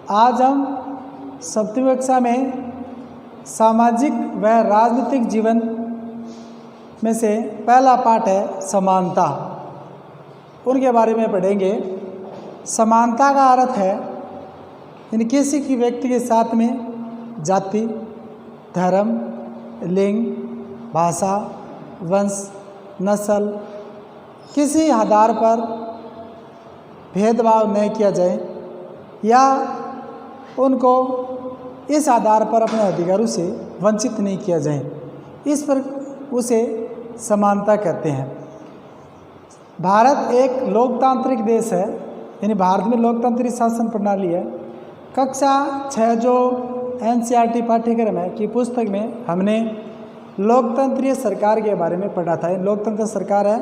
आज हम सप्तमी कक्षा में सामाजिक व राजनीतिक जीवन में से पहला पाठ है समानता, उनके बारे में पढ़ेंगे। समानता का अर्थ है इन किसी की व्यक्ति के साथ में जाति, धर्म, लिंग, भाषा, वंश, नस्ल किसी आधार पर भेदभाव नहीं किया जाए या उनको इस आधार पर अपने अधिकारों से वंचित नहीं किया जाए, इस पर उसे समानता कहते हैं। भारत एक लोकतांत्रिक देश है, यानी भारत में लोकतांत्रिक शासन प्रणाली है। कक्षा 6 जो एनसीईआरटी पाठ्यक्रम है की पुस्तक में हमने लोकतंत्रीय सरकार के बारे में पढ़ा था। लोकतंत्र सरकार है,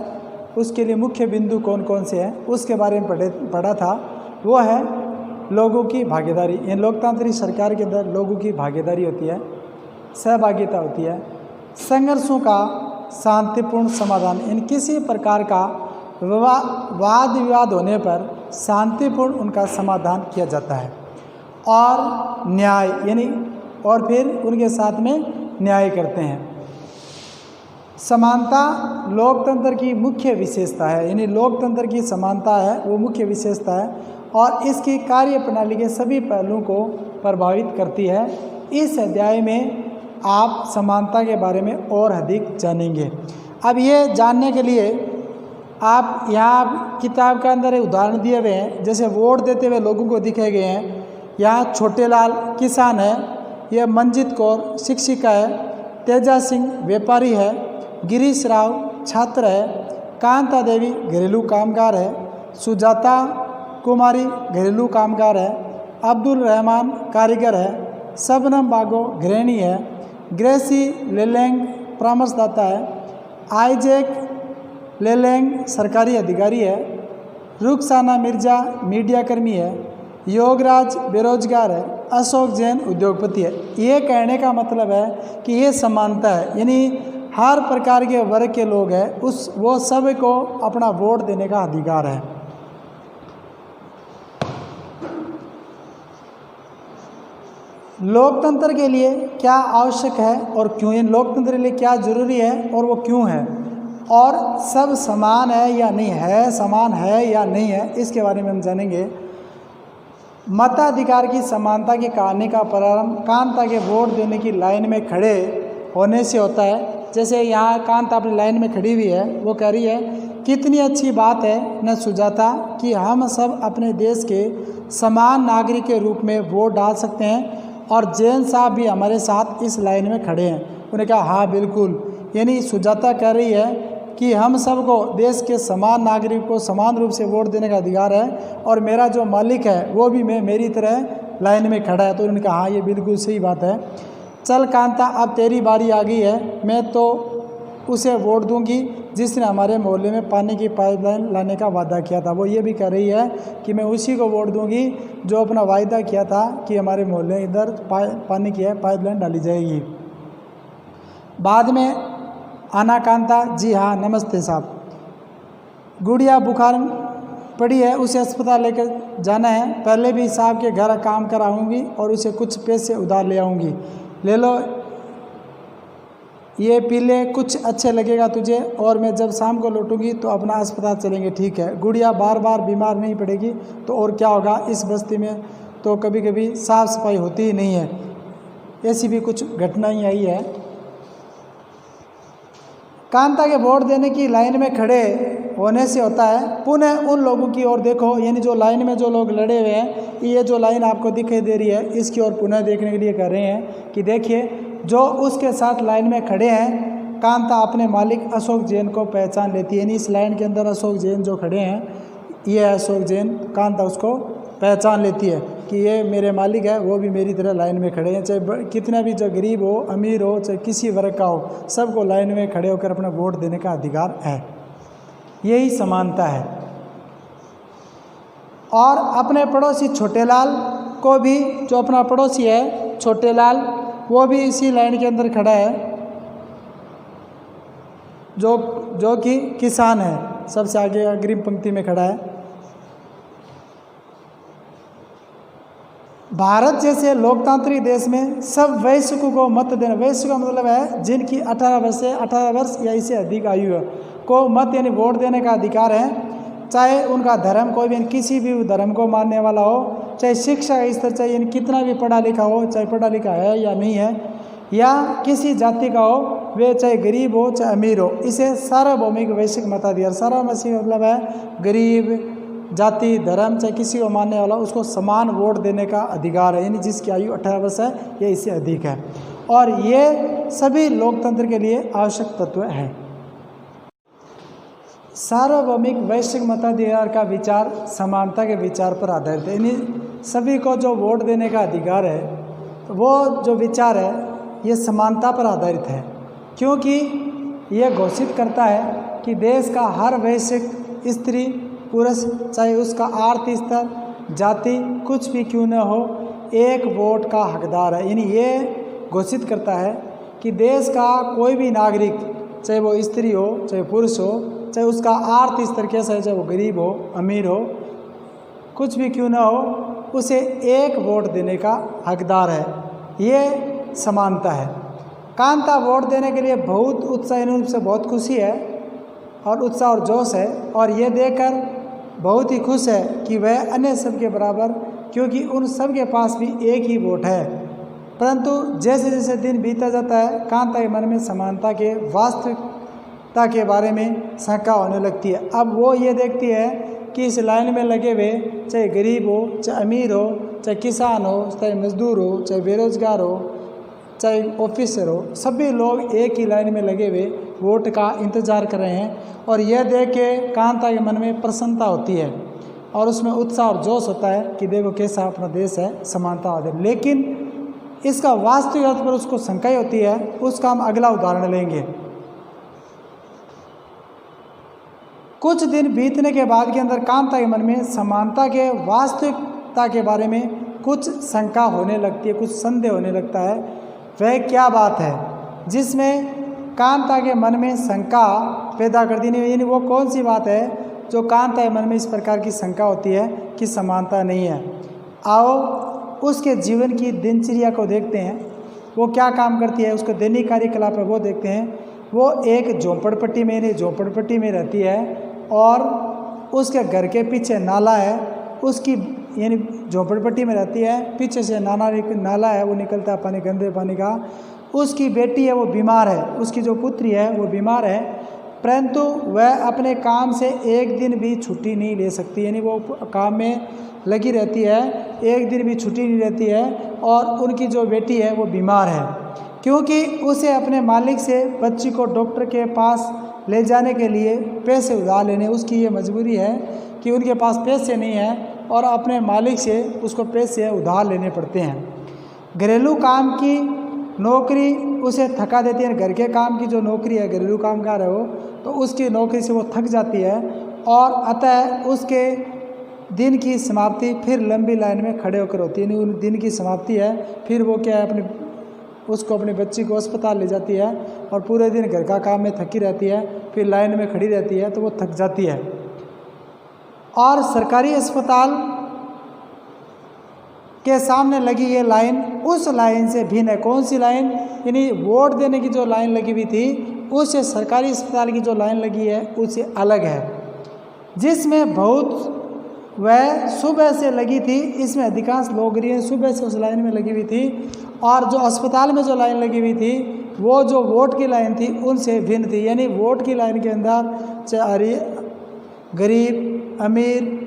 उसके लिए मुख्य बिंदु कौन कौन से हैं उसके बारे में पढ़ा था। वो है लोगों की भागीदारी। इन लोकतांत्रिक सरकार के अंदर लोगों की भागीदारी होती है, सहभागिता होती है, संघर्षों का शांतिपूर्ण समाधान। इन किसी प्रकार का वाद विवाद होने पर शांतिपूर्ण उनका समाधान किया जाता है, और न्याय यानी और फिर उनके साथ में न्याय करते हैं। समानता लोकतंत्र की मुख्य विशेषता है, यानी लोकतंत्र की समानता है वो मुख्य विशेषता है और इसकी कार्य प्रणाली के सभी पहलुओं को प्रभावित करती है। इस अध्याय में आप समानता के बारे में और अधिक जानेंगे। अब ये जानने के लिए आप यहाँ किताब के अंदर एक उदाहरण दिए हुए हैं, जैसे वोट देते हुए लोगों को दिखाए गए हैं। यहाँ छोटे लाल किसान है, यह मंजित कौर शिक्षिका है, तेजा सिंह व्यापारी है, गिरीश राव छात्र है, कांता देवी घरेलू कामगार है, सुजाता कुमारी घरेलू कामगार है, अब्दुल रहमान कारीगर है, शबनम बागो गृहिणी है, ग्रेसी लेलेंग परामर्शदाता है, आइजैक लेलेंग सरकारी अधिकारी है, रुखसाना मिर्जा मीडियाकर्मी है, योगराज बेरोजगार है, अशोक जैन उद्योगपति है। ये कहने का मतलब है कि ये समानता है, यानी हर प्रकार के वर्ग के लोग हैं वो सब को अपना वोट देने का अधिकार है। लोकतंत्र के लिए क्या आवश्यक है और क्यों, इन लोकतंत्र के लिए क्या जरूरी है और वो क्यों है, और सब समान है या नहीं है, समान है या नहीं है, इसके बारे में हम जानेंगे। मताधिकार की समानता की कहानी का प्रारंभ कांता के वोट देने की लाइन में खड़े होने से होता है। जैसे यहाँ कांता अपनी लाइन में खड़ी हुई है, वो कह रही है कितनी अच्छी बात है न सुजाता कि हम सब अपने देश के समान नागरिक के रूप में वोट डाल सकते हैं, और जैन साहब भी हमारे साथ इस लाइन में खड़े हैं। उन्होंने कहा हाँ बिल्कुल, यानी सुजाता कह रही है कि हम सबको देश के समान नागरिक को समान रूप से वोट देने का अधिकार है, और मेरा जो मालिक है वो भी मेरी तरह लाइन में खड़ा है। तो उन्होंने कहा हाँ ये बिल्कुल सही बात है। चल कांता अब तेरी बारी आ गई है, मैं तो उसे वोट दूंगी जिसने हमारे मोहल्ले में पानी की पाइपलाइन लाने का वादा किया था। वो ये भी कह रही है कि मैं उसी को वोट दूंगी जो अपना वायदा किया था कि हमारे मोहल्ले में इधर पानी की पाइपलाइन डाली जाएगी। बाद में आना कांता जी हाँ नमस्ते साहब, गुड़िया बुखार पड़ी है, उसे अस्पताल लेकर जाना है, पहले भी साहब के घर काम कराऊंगी और उसे कुछ पैसे उधार ले आऊँगी, ले लो ये पी ले, कुछ अच्छे लगेगा तुझे, और मैं जब शाम को लौटूंगी तो अपना अस्पताल चलेंगे। ठीक है, गुड़िया बार बार बीमार नहीं पड़ेगी तो और क्या होगा, इस बस्ती में तो कभी कभी साफ सफाई होती ही नहीं है, ऐसी भी कुछ घटनाएं आई है। कांता के वोट देने की लाइन में खड़े होने से होता है पुनः उन लोगों की ओर देखो, यानी जो लाइन में जो लोग लड़े हुए हैं, ये जो लाइन आपको दिखाई दे रही है इसकी ओर पुनः देखने के लिए कर रहे हैं कि देखिए जो उसके साथ लाइन में खड़े हैं। कांता अपने मालिक अशोक जैन को पहचान लेती है, यानी इस लाइन के अंदर अशोक जैन जो खड़े हैं ये अशोक जैन, कांता उसको पहचान लेती है कि ये मेरे मालिक है, वो भी मेरी तरह लाइन में खड़े हैं, चाहे कितना भी, चाहे गरीब हो अमीर हो चाहे किसी वर्ग का हो, सबको लाइन में खड़े होकर अपना वोट देने का अधिकार है। यही समानता है। और अपने पड़ोसी छोटे लाल को भी, जो अपना पड़ोसी है छोटे लाल, वो भी इसी लाइन के अंदर खड़ा है, जो कि किसान है, सबसे आगे अग्रिम पंक्ति में खड़ा है। भारत जैसे लोकतांत्रिक देश में सब वयस्कों को मत देना, वयस्क का मतलब है जिनकी 18 वर्ष या इससे अधिक आयु है को मत यानी वोट देने का अधिकार है, चाहे उनका धर्म कोई भी किसी भी धर्म को मानने वाला हो, चाहे शिक्षा का स्तर चाहे यानी कितना भी पढ़ा लिखा हो, चाहे पढ़ा लिखा है या नहीं है, या किसी जाति का हो, वे चाहे गरीब हो चाहे अमीर हो, इसे सार्वभौमिक वैश्विक मताधिकार, सार्वभौमिक मतलब है गरीब जाति धर्म चाहे किसी को मानने वाला उसको समान वोट देने का अधिकार है, यानी जिसकी आयु 18 वर्ष है या इससे अधिक है, और ये सभी लोकतंत्र के लिए आवश्यक तत्व है। सार्वभौमिक वैश्विक मताधिकार का विचार समानता के विचार पर आधारित है, यानी सभी को जो वोट देने का अधिकार है तो वो जो विचार है ये समानता पर आधारित है, क्योंकि यह घोषित करता है कि देश का हर वैश्विक स्त्री पुरुष चाहे उसका आर्थिक स्तर जाति कुछ भी क्यों न हो एक वोट का हकदार है। यानी ये घोषित करता है कि देश का कोई भी नागरिक चाहे वो स्त्री हो चाहे पुरुष हो चाहे उसका आर्थिक स्तर कैसा है, चाहे वो गरीब हो अमीर हो कुछ भी क्यों न हो उसे एक वोट देने का हकदार है। ये समानता है। कांता वोट देने के लिए बहुत उत्साही रूप से बहुत खुशी है और उत्साह और जोश है, और ये देखकर बहुत ही खुश है कि वह अन्य सब के बराबर, क्योंकि उन सब के पास भी एक ही वोट है। परंतु जैसे जैसे दिन बीता जाता है कांता के मन में समानता के वास्तविकता के बारे में शंका होने लगती है। अब वो ये देखती है कि इस लाइन में लगे हुए चाहे गरीब हो चाहे अमीर हो चाहे किसान हो चाहे मजदूर हो चाहे बेरोजगार हो चाहे ऑफिसर हो, सभी लोग एक ही लाइन में लगे हुए वोट का इंतज़ार कर रहे हैं, और यह देख के कांता के मन में प्रसन्नता होती है और उसमें उत्साह और जोश होता है कि देखो कैसा अपना देश है समानता आदि। लेकिन इसका वास्तविक अर्थ पर उसको शंका होती है। उसका हम अगला उदाहरण लेंगे। कुछ दिन बीतने के बाद के अंदर कांता के मन में समानता के वास्तविकता के बारे में कुछ शंका होने लगती है, कुछ संदेह होने लगता है। वह क्या बात है जिसमें कांता के मन में शंका पैदा कर दी, यानी वो कौन सी बात है जो कांता के मन में इस प्रकार की शंका होती है कि समानता नहीं है। आओ उसके जीवन की दिनचर्या को देखते हैं, वो क्या काम करती है, उसका दैनिक कार्यकलाप है वो देखते हैं। वो एक झोंपड़पट्टी में यानी झोंपड़पट्टी में रहती है और उसके घर के पीछे नाला है, उसकी यानी झोंपड़पट्टी में रहती है, पीछे से नाला है वो निकलता है पानी गंदे पानी का। उसकी बेटी है वो बीमार है, उसकी जो पुत्री है वो बीमार है, परंतु वह अपने काम से एक दिन भी छुट्टी नहीं ले सकती, यानी वो काम में लगी रहती है, एक दिन भी छुट्टी नहीं रहती है। और उनकी जो बेटी है वो बीमार है, क्योंकि उसे अपने मालिक से बच्ची को डॉक्टर के पास ले जाने के लिए पैसे उधार लेने, उसकी ये मजबूरी है कि उनके पास पैसे नहीं है और अपने मालिक से उसको पैसे उधार लेने पड़ते हैं। घरेलू काम की नौकरी उसे थका देती है, घर के काम की जो नौकरी है घरेलू काम कर रहे हो तो उसकी नौकरी से वो थक जाती है, और अतः उसके दिन की समाप्ति फिर लंबी लाइन में खड़े होकर होती है। यानी उन दिन की समाप्ति है, फिर वो क्या है उसको अपनी बच्ची को अस्पताल ले जाती है और पूरे दिन घर का काम में थकी रहती है, फिर लाइन में खड़ी रहती है तो वो थक जाती है। और सरकारी अस्पताल के सामने लगी ये लाइन उस लाइन से भिन्न है। कौन सी लाइन? यानी वोट देने की जो लाइन लगी हुई थी उससे सरकारी अस्पताल की जो लाइन लगी है उससे अलग है, जिसमें बहुत वह सुबह से लगी थी। इसमें अधिकांश लोग सुबह से उस लाइन में लगी हुई थी, और जो अस्पताल में जो लाइन लगी हुई थी वो जो वोट की लाइन थी उनसे भिन्न थी। यानी वोट की लाइन के अंदर चाहे गरीब अमीर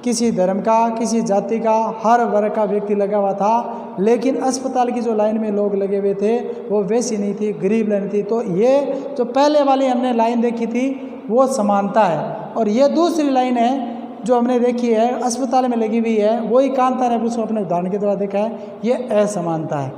किसी धर्म का किसी जाति का हर वर्ग का व्यक्ति लगा हुआ था, लेकिन अस्पताल की जो लाइन में लोग लगे हुए थे वो वैसी नहीं थी, गरीब लाइन थी। तो ये जो पहले वाली हमने लाइन देखी थी वो समानता है, और ये दूसरी लाइन है जो हमने देखी है अस्पताल में लगी हुई है, वही कांता ने उसको अपने उदाहरण के द्वारा देखा है, ये असमानता है।